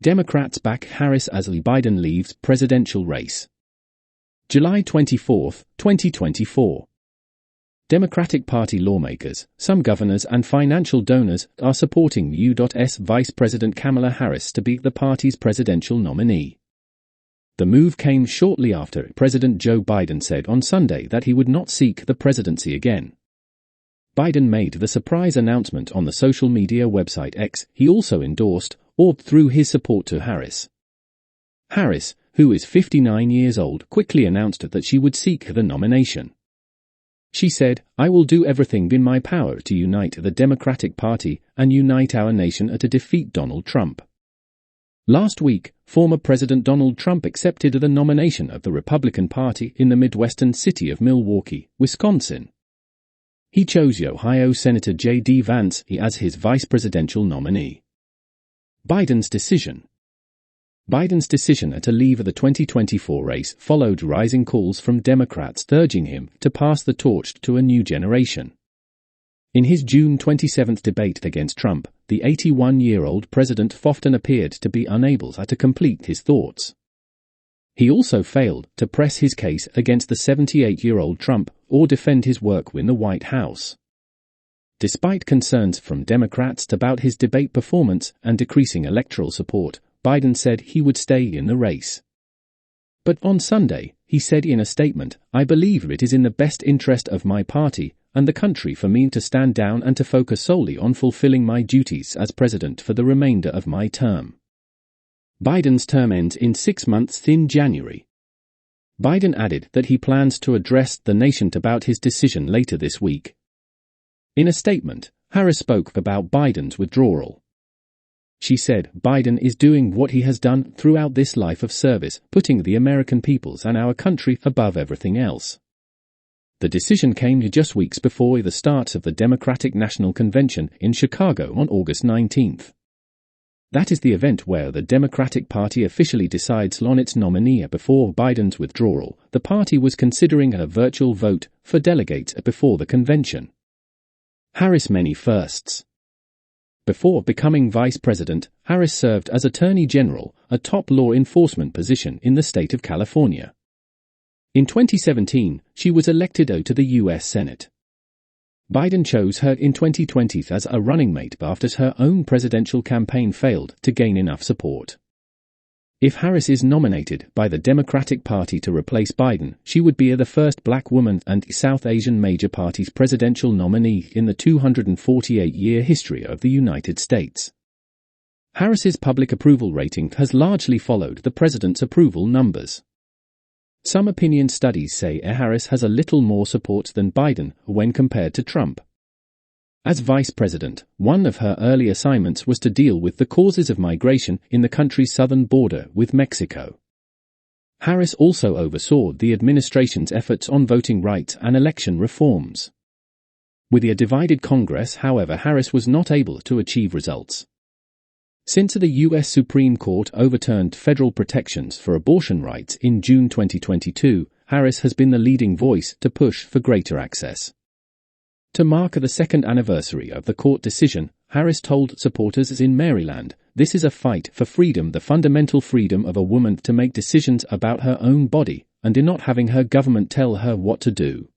Democrats back Harris as Biden leaves presidential race. July 24, 2024. Democratic Party lawmakers, some governors and financial donors are supporting U.S. Vice President Kamala Harris to be the party's presidential nominee. The move came shortly after President Joe Biden said on Sunday that he would not seek the presidency again. Biden made the surprise announcement on the social media website X. He also endorsed or through his support to Harris. Harris, who is 59 years old, quickly announced that she would seek the nomination. She said, "I will do everything in my power to unite the Democratic Party and unite our nation to defeat Donald Trump." Last week, former President Donald Trump accepted the nomination of the Republican Party in the Midwestern city of Milwaukee, Wisconsin. He chose Ohio Senator J.D. Vance as his vice presidential nominee. Biden's decision. Biden's decision to leave the 2024 race followed rising calls from Democrats urging him to pass the torch to a new generation. In his June 27 debate against Trump, the 81-year-old president often appeared to be unable to complete his thoughts. He also failed to press his case against the 78-year-old Trump or defend his work in the White House. Despite concerns from Democrats about his debate performance and decreasing electoral support, Biden said he would stay in the race. But on Sunday, he said in a statement, "I believe it is in the best interest of my party and the country for me to stand down and to focus solely on fulfilling my duties as president for the remainder of my term." Biden's term ends in 6 months in January. Biden added that he plans to address the nation about his decision later this week. In a statement, Harris spoke about Biden's withdrawal. She said, "Biden is doing what he has done throughout this life of service, putting the American peoples and our country above everything else." The decision came just weeks before the start of the Democratic National Convention in Chicago on August 19. That is the event where the Democratic Party officially decides on its nominee. Before Biden's withdrawal, the party was considering a virtual vote for delegates before the convention. Harris' many firsts. Before becoming vice president, Harris served as Attorney General, a top law enforcement position in the state of California. In 2017, she was elected to the U.S. Senate. Biden chose her in 2020 as a running mate after her own presidential campaign failed to gain enough support. If Harris is nominated by the Democratic Party to replace Biden, she would be the first black woman and South Asian major party's presidential nominee in the 248-year history of the United States. Harris's public approval rating has largely followed the president's approval numbers. Some opinion studies say Harris has a little more support than Biden when compared to Trump. As vice president, one of her early assignments was to deal with the causes of migration in the country's southern border with Mexico. Harris also oversaw the administration's efforts on voting rights and election reforms. With a divided Congress, however, Harris was not able to achieve results. Since the U.S. Supreme Court overturned federal protections for abortion rights in June 2022, Harris has been the leading voice to push for greater access. To mark the second anniversary of the court decision, Harris told supporters in Maryland, "This is a fight for freedom, the fundamental freedom of a woman to make decisions about her own body, and in not having her government tell her what to do."